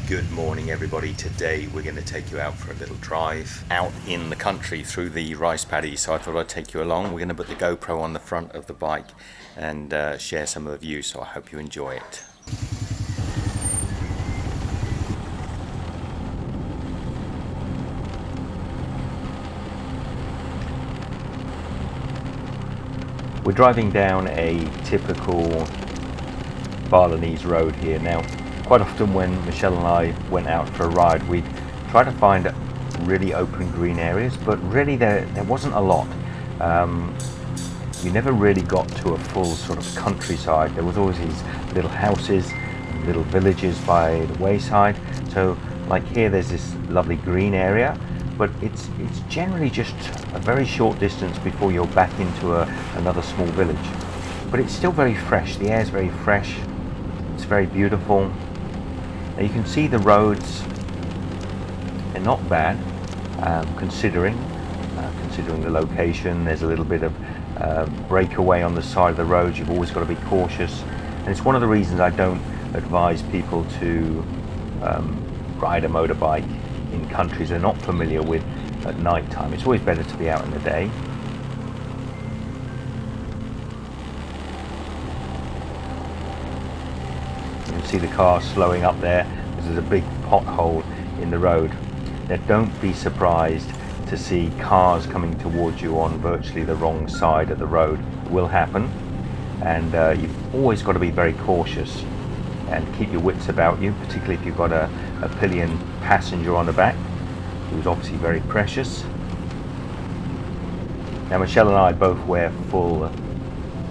Good morning everybody. Today we're going to take you out for a little drive out in the country through the rice paddies. So I thought I'd take you along. We're going to put the GoPro on the front of the bike and share some of the views, so I hope you enjoy it. We're driving down a typical Balinese road here. Now, quite often when Michelle and I went out for a ride, we'd try to find really open green areas, but really there wasn't a lot. You never really got to a full sort of countryside. There was always these little houses and little villages by the wayside. So like here there's this lovely green area, but it's generally just a very short distance before you're back into another small village. But it's still very fresh. The air's very fresh. It's very beautiful. Now you can see the roads, they're not bad, considering the location. There's a little bit of breakaway on the side of the road. You've always got to be cautious, and it's one of the reasons I don't advise people to ride a motorbike in countries they're not familiar with at night time. It's always better to be out in the day. You can see the car slowing up there because there's a big pothole in the road. Now don't be surprised to see cars coming towards you on virtually the wrong side of the road. It will happen, and you've always got to be very cautious and keep your wits about you, particularly if you've got a pillion passenger on the back who's obviously very precious. Now Michelle and I both wear full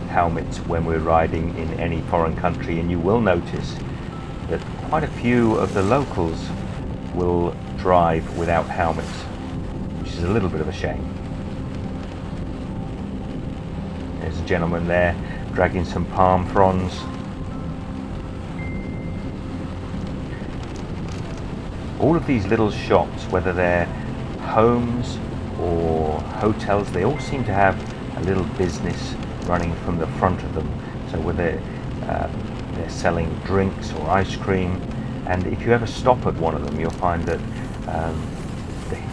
helmets when we're riding in any foreign country, and you will notice that quite a few of the locals will drive without helmets, which is a little bit of a shame. There's a gentleman there dragging some palm fronds. All of these little shops, whether they're homes or hotels, they all seem to have a little business running from the front of them. So whether they're selling drinks or ice cream, and if you ever stop at one of them, you'll find that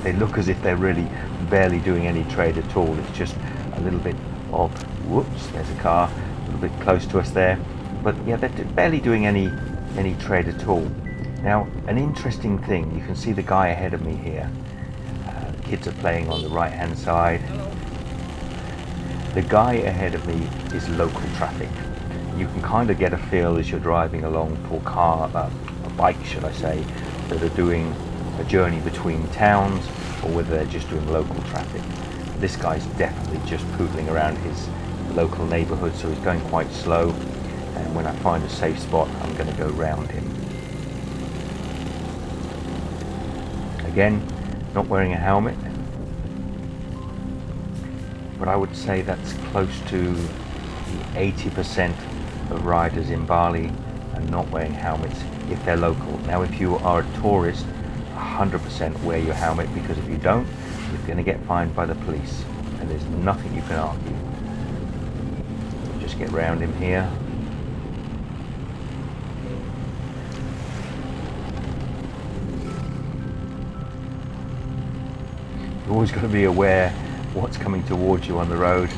they look as if they're really barely doing any trade at all. It's just a little bit of, whoops, there's a car a little bit close to us there, but yeah, they're barely doing any trade at all. Now, an interesting thing, you can see the guy ahead of me here. The kids are playing on the right hand side. The guy ahead of me is local traffic. You can kind of get a feel as you're driving along for a bike, should I say, that are doing a journey between towns, or whether they're just doing local traffic. This guy's definitely just poodling around his local neighborhood, so he's going quite slow, and when I find a safe spot, I'm going to go round him. Again, not wearing a helmet, but I would say that's close to the 80% of riders in Bali are not wearing helmets if they're local. Now if you are a tourist, 100% wear your helmet, because if you don't, you're going to get fined by the police, and there's nothing you can argue. Just get round him here. You've always got to be aware what's coming towards you on the road.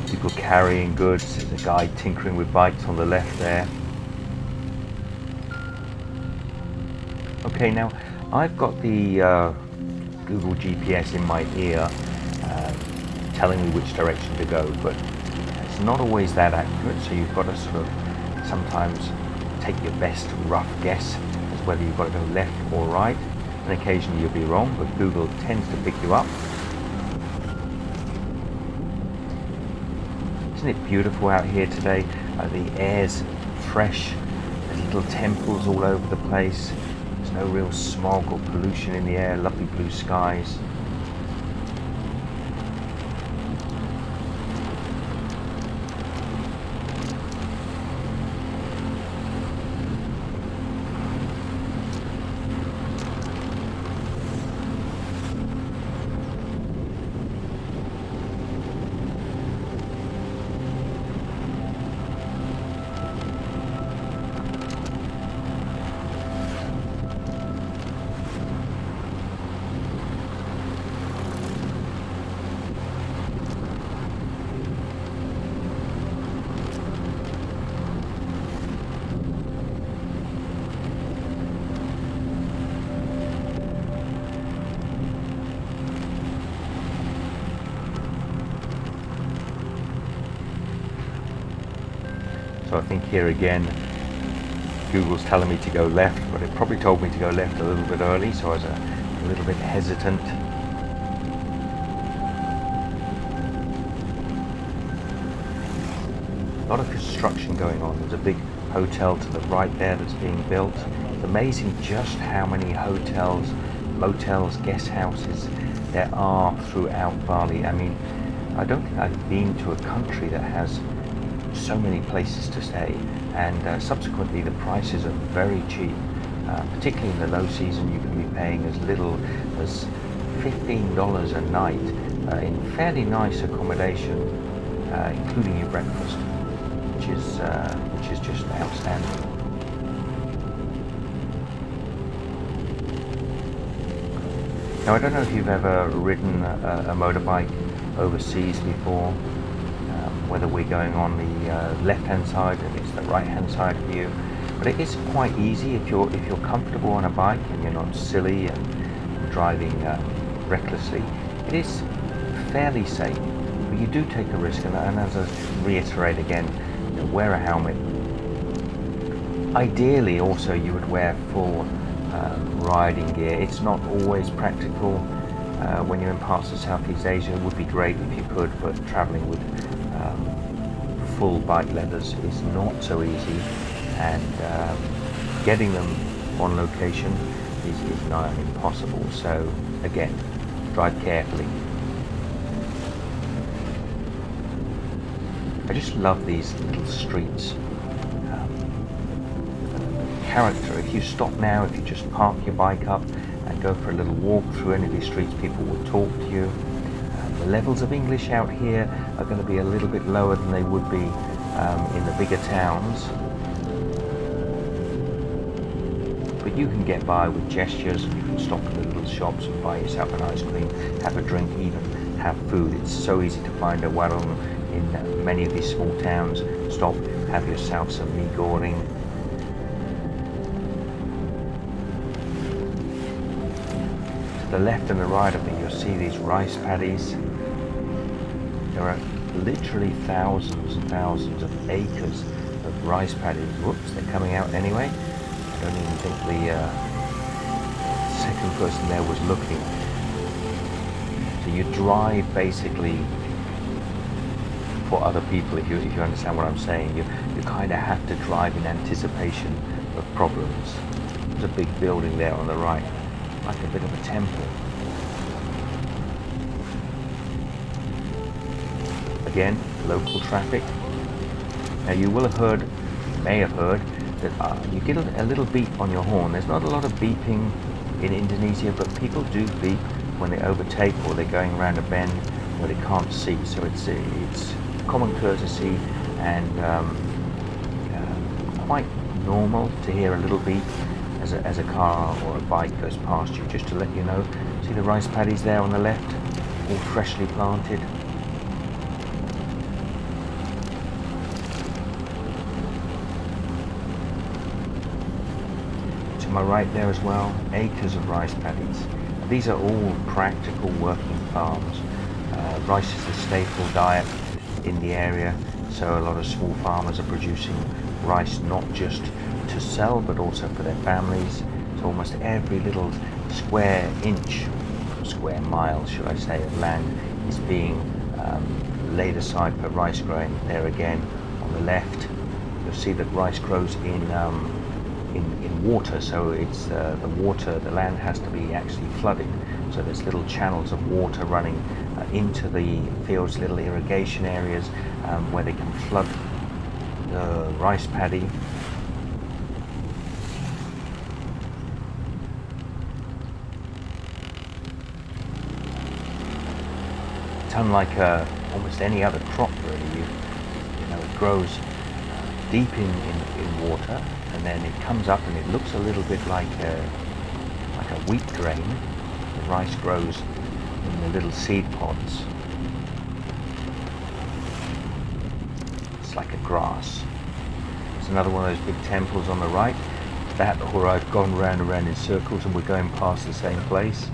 People carrying goods. There's a guy tinkering with bikes on the left there. Okay, now I've got the Google GPS in my ear telling me which direction to go, but it's not always that accurate, so you've got to sort of sometimes take your best rough guess as whether you've got to go left or right, and occasionally you'll be wrong, but Google tends to pick you up. Isn't it beautiful out here today? The air's fresh, there's little temples all over the place, there's no real smog or pollution in the air, lovely blue skies. think here again, Google's telling me to go left, but it probably told me to go left a little bit early, so I was a little bit hesitant. A lot of construction going on. There's a big hotel to the right there that's being built. It's amazing just how many hotels, motels, guest houses there are throughout Bali. I mean, I don't think I've been to a country that has so many places to stay, and subsequently the prices are very cheap. Particularly in the low season, you can be paying as little as $15 a night in fairly nice accommodation, including your breakfast, which is just outstanding. Now, I don't know if you've ever ridden a motorbike overseas before, whether we're going on the left-hand side and it's the right-hand side of you, but it is quite easy if you're comfortable on a bike and you're not silly and driving recklessly. It is fairly safe, but you do take a risk, and as I reiterate again, wear a helmet. Ideally, also, you would wear full riding gear. It's not always practical when you're in parts of Southeast Asia. It would be great if you could, but traveling with full bike leathers is not so easy, and getting them on location is not impossible. So again, drive carefully. I just love these little streets. Character. If you stop now, if you just park your bike up and go for a little walk through any of these streets, people will talk to you. The levels of English out here are going to be a little bit lower than they would be in the bigger towns, but you can get by with gestures, and you can stop in the little shops and buy yourself an ice cream, have a drink, even have food. It's so easy to find a warung in many of these small towns. Stop, have yourself some mee goreng. To the left and the right of me, you'll see these rice paddies. There are literally thousands and thousands of acres of rice paddies. Whoops, they're coming out anyway. I don't even think the second person there was looking. So you drive basically for other people, if you understand what I'm saying. You kind of have to drive in anticipation of problems. There's a big building there on the right, like a bit of a temple. Again, local traffic. Now you will have heard, may have heard, that you get a little beep on your horn. There's not a lot of beeping in Indonesia, but people do beep when they overtake or they're going around a bend where they can't see. So it's common courtesy and quite normal to hear a little beep as a car or a bike goes past you, just to let you know. See the rice paddies there on the left, all freshly planted. To my right there as well, acres of rice paddies. These are all practical working farms. Rice is the staple diet in the area, so a lot of small farmers are producing rice not just to sell but also for their families. So almost every little square inch, square mile should I say, of land is being laid aside for rice growing. There again on the left you'll see that rice grows in water, so it's the land has to be actually flooded, so there's little channels of water running into the fields, little irrigation areas where they can flood the rice paddy. It's unlike almost any other crop really. It grows deep in water, and then it comes up and it looks a little bit like a wheat grain. The rice grows in the little seed pods. It's like a grass. There's another one of those big temples on the right. That, or I've gone round and round in circles and we're going past the same place.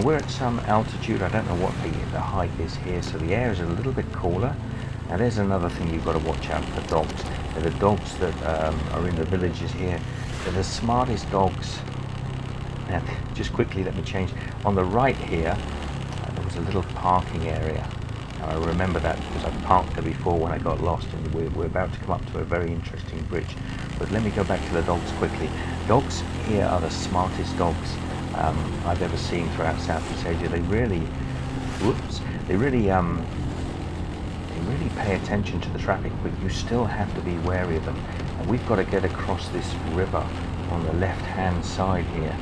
we're at some altitude. I don't know what the height is here, so the air is a little bit cooler. Now there's another thing you've got to watch out for dogs. The dogs that are in the villages here, they're the smartest dogs. Now, just quickly, let me change. On the right here, there was a little parking area. Now, I remember that because I parked there before when I got lost, and we're about to come up to a very interesting bridge. But let me go back to the dogs quickly. Dogs here are the smartest dogs I've ever seen throughout Southeast Asia. They really pay attention to the traffic, but you still have to be wary of them. And we've got to get across this river on the left-hand side here,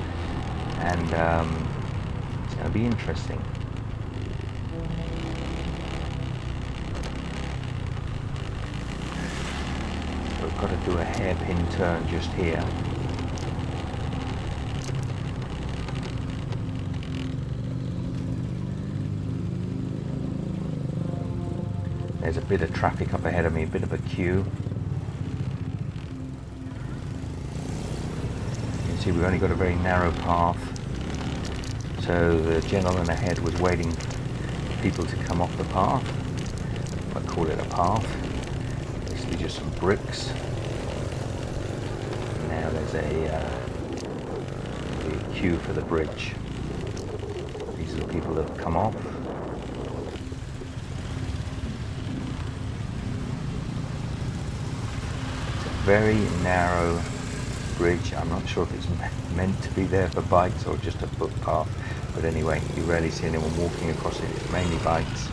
and it's going to be interesting. We've got to do a hairpin turn just here. There's a bit of traffic up ahead of me, a bit of a queue. You can see we've only got a very narrow path. So the gentleman ahead was waiting for people to come off the path. I call it a path. Basically just some bricks. Now there's a queue for the bridge. These are the people that have come off. Very narrow bridge. I'm not sure if it's meant to be there for bikes or just a footpath, but anyway, you rarely see anyone walking across it. It's mainly bikes.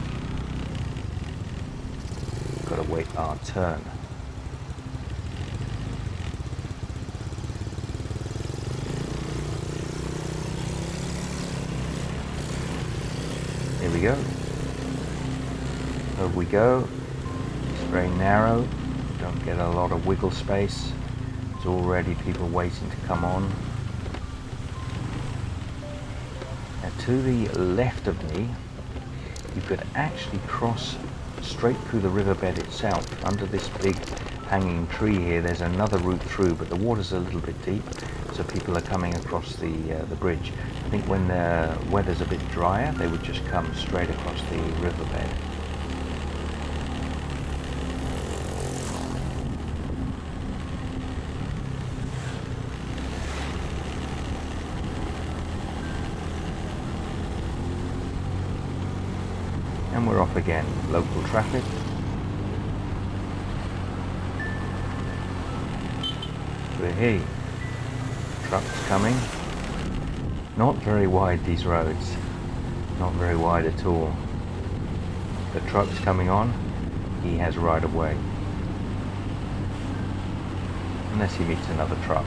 Got to wait our turn. Here we go. Over we go. It's very narrow. Don't get a lot of wiggle space. There's already people waiting to come on. Now to the left of me, you could actually cross straight through the riverbed itself. Under this big hanging tree here, there's another route through, but the water's a little bit deep, so people are coming across the bridge. I think when the weather's a bit drier, they would just come straight across the riverbed. And we're off again. Local traffic. We're here. Trucks coming. Not very wide, these roads. Not very wide at all. The truck's coming on. He has right of way. Unless he meets another truck.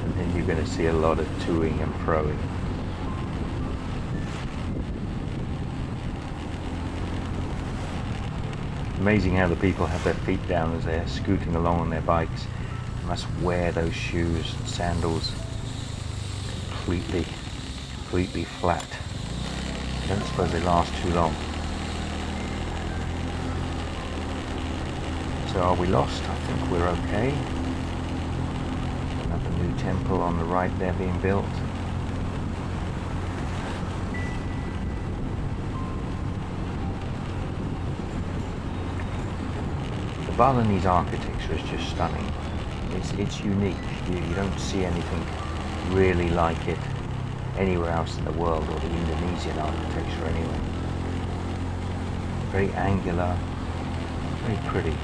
And then you're going to see a lot of toing and froing. Amazing how the people have their feet down as they're scooting along on their bikes. They must wear those shoes, sandals, completely flat. I don't suppose they last too long. So are we lost? I think we're okay. Another new temple on the right there being built. The Balinese architecture is just stunning. It's unique. You don't see anything really like it anywhere else in the world, or the Indonesian architecture anyway. Very angular, very pretty.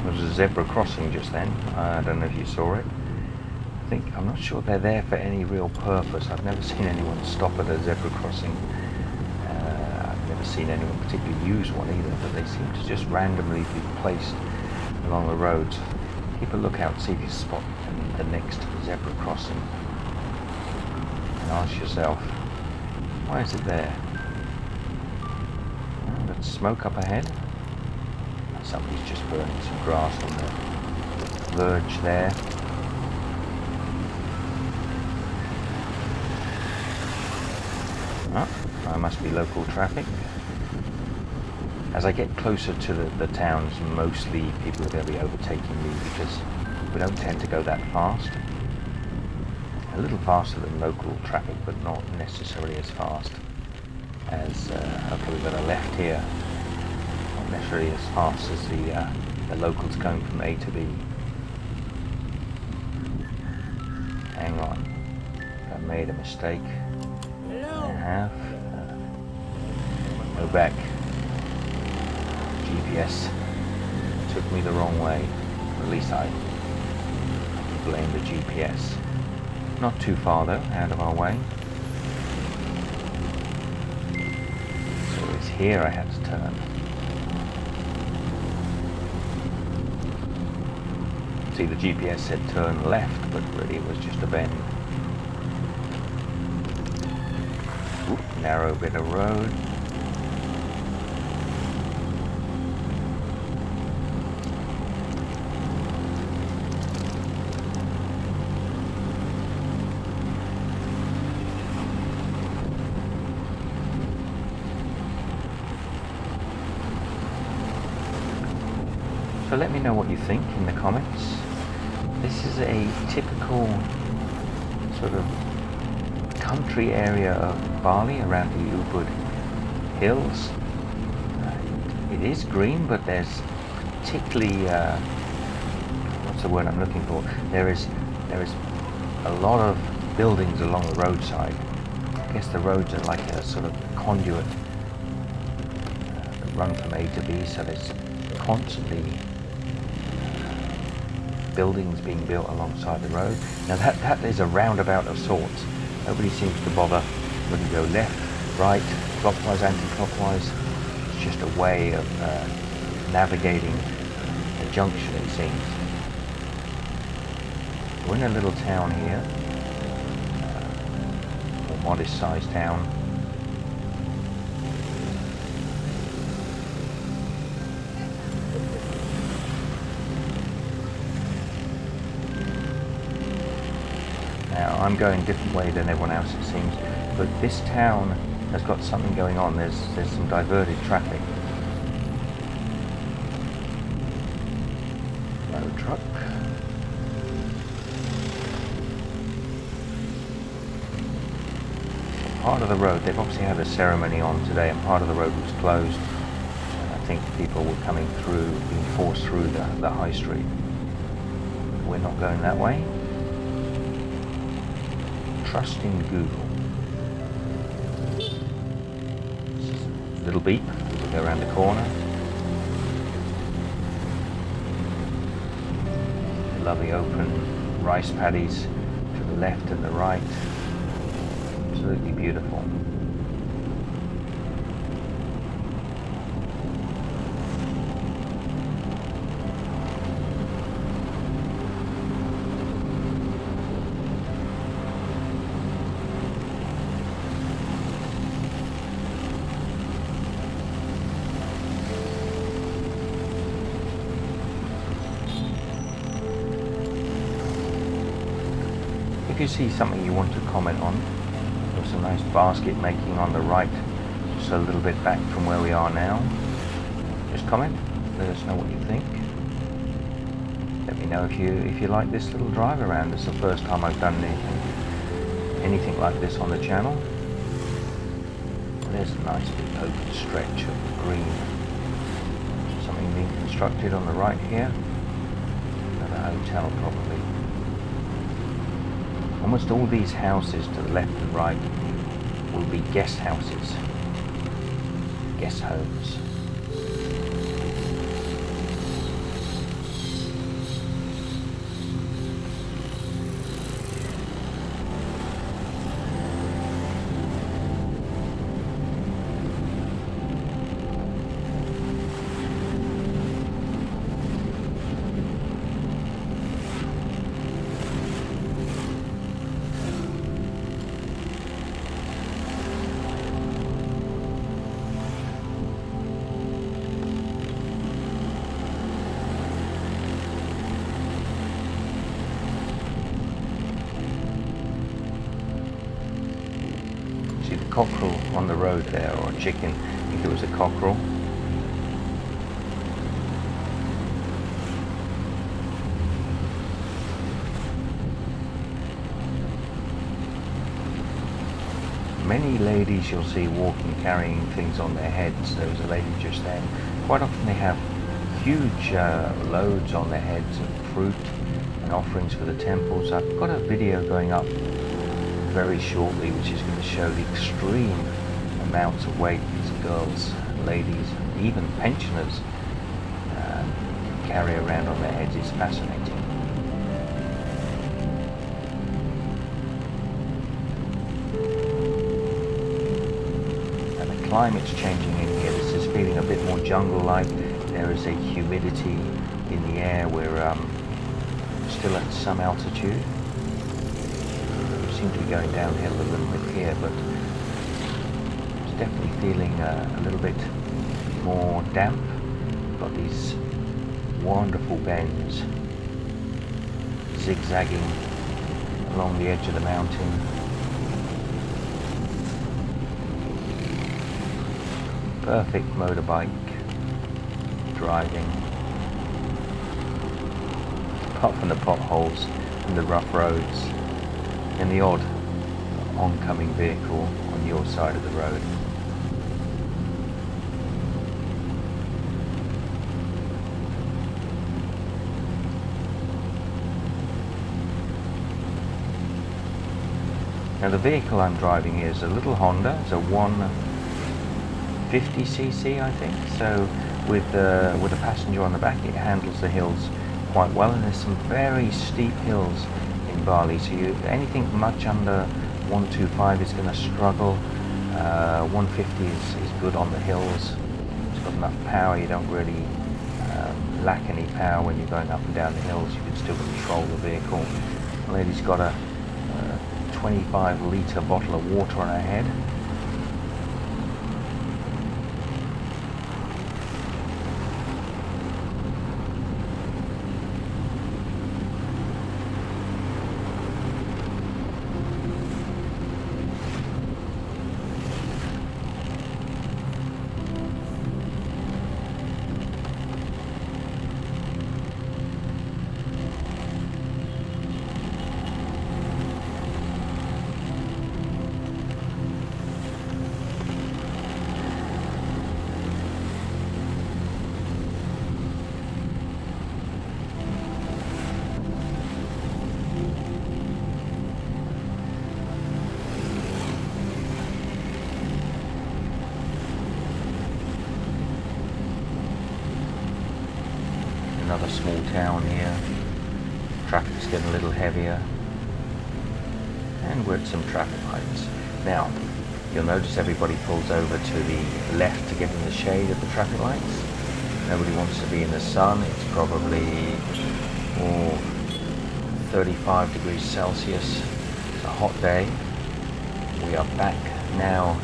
There was a zebra crossing just then. I don't know if you saw it. I'm not sure they're there for any real purpose. I've never seen anyone stop at a zebra crossing. I've never seen anyone particularly use one either, but they seem to just randomly be placed along the roads. Keep a lookout, see if you spot the next zebra crossing. and ask yourself, why is it there? Oh, there's smoke up ahead. Somebody's just burning some grass on the verge there. Oh, I must be local traffic. As I get closer to the towns, mostly people are going to be overtaking me because we don't tend to go that fast. A little faster than local traffic, but not necessarily as fast as, okay, we've got a left here. Not necessarily as fast as the locals going from A to B. Hang on, I made a mistake. I have. Go back. GPS took me the wrong way. Or at least I blame the GPS. Not too far though, out of our way. So it's here I had to turn. See, the GPS said turn left, but really it was just a bend. Oop, narrow bit of road. So let me know what you think in the comments. This is a typical sort of country area of Bali around the Ubud hills. It is green, but there's particularly, what's the word I'm looking for? There is a lot of buildings along the roadside. I guess the roads are like a sort of conduit that run from A to B, so there's constantly buildings being built alongside the road. Now that is a roundabout of sorts. Nobody seems to bother whether you go left, right, clockwise, anti-clockwise. It's just a way of navigating a junction, it seems. We're in a little town here, a modest-sized town. Now, I'm going a different way than everyone else, it seems, but this town has got something going on. There's some diverted traffic. Road truck. Part of the road, they've obviously had a ceremony on today, and part of the road was closed. And I think people were coming through, being forced through the high street. We're not going that way. Trust in Google. Little beep as we go around the corner. Lovely open rice paddies to the left and the right. Absolutely beautiful. If you see something you want to comment on, there's a nice basket making on the right, just a little bit back from where we are now. Just comment, let us know what you think. Let me know if you like this little drive around. This is the first time I've done anything like this on the channel. There's a nice big open stretch of green. Something being constructed on the right here. Another hotel probably. Almost all these houses to the left and right will be guest houses, guest homes. cockerel on the road there, or a chicken. I think it was a cockerel. Many ladies you'll see walking, carrying things on their heads. There was a lady just then. Quite often they have huge loads on their heads of fruit and offerings for the temples. I've got a video going up very shortly which is going to show the extreme amounts of weight these girls, ladies, even pensioners carry around on their heads. It's fascinating. Climate's changing in here. This is feeling a bit more jungle-like. There is a humidity in the air. We're still at some altitude. We seem to be going downhill a little bit here, but it's definitely feeling a little bit more damp. Got these wonderful bends zigzagging along the edge of the mountain. Perfect motorbike driving, apart from the potholes and the rough roads and the odd oncoming vehicle on your side of the road. Now the vehicle I'm driving is a little Honda. It's a 150cc, I think. So with a passenger on the back, it handles the hills quite well, and there's some very steep hills in Bali. So anything much under 125 is going to struggle. 150 is good on the hills. It's got enough power. You don't really lack any power when you're going up and down the hills. You can still control the vehicle. The lady's got a 25-litre bottle of water on her head. Another small town here. Traffic's getting a little heavier, and we're at some traffic lights. Now, you'll notice everybody pulls over to the left to get in the shade of the traffic lights. Nobody wants to be in the sun. It's probably 35 degrees Celsius. It's a hot day. We are back now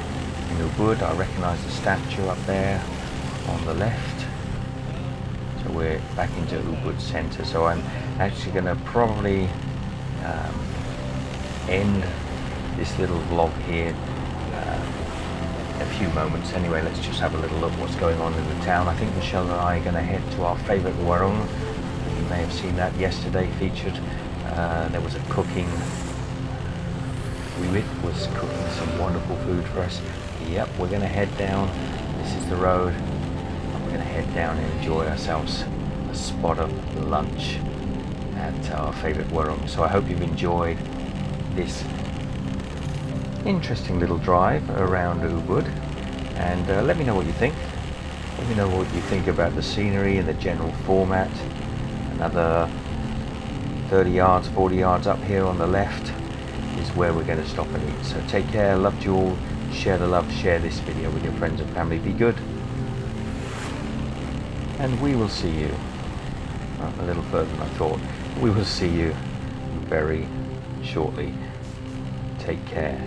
in Ubud. I recognize the statue up there on the left. So we're back into Ubud Center. So I'm actually going to probably end this little vlog here in a few moments. Anyway, let's just have a little look what's going on in the town. I think Michelle and I are going to head to our favorite warung. You may have seen that yesterday featured. There was a cooking. Wiwit was cooking some wonderful food for us. Yep, we're going to head down. This is the road. We're going to head down and enjoy ourselves a spot of lunch at our favorite warung. So I hope you've enjoyed this interesting little drive around Ubud, and let me know what you think. Let me know what you think about the scenery and the general format. Another 30 yards, 40 yards up here on the left is where we're going to stop and eat. So take care, loved you all, share the love, share this video with your friends and family, be good, and we will see you, a little further than I thought, we will see you very shortly. Take care.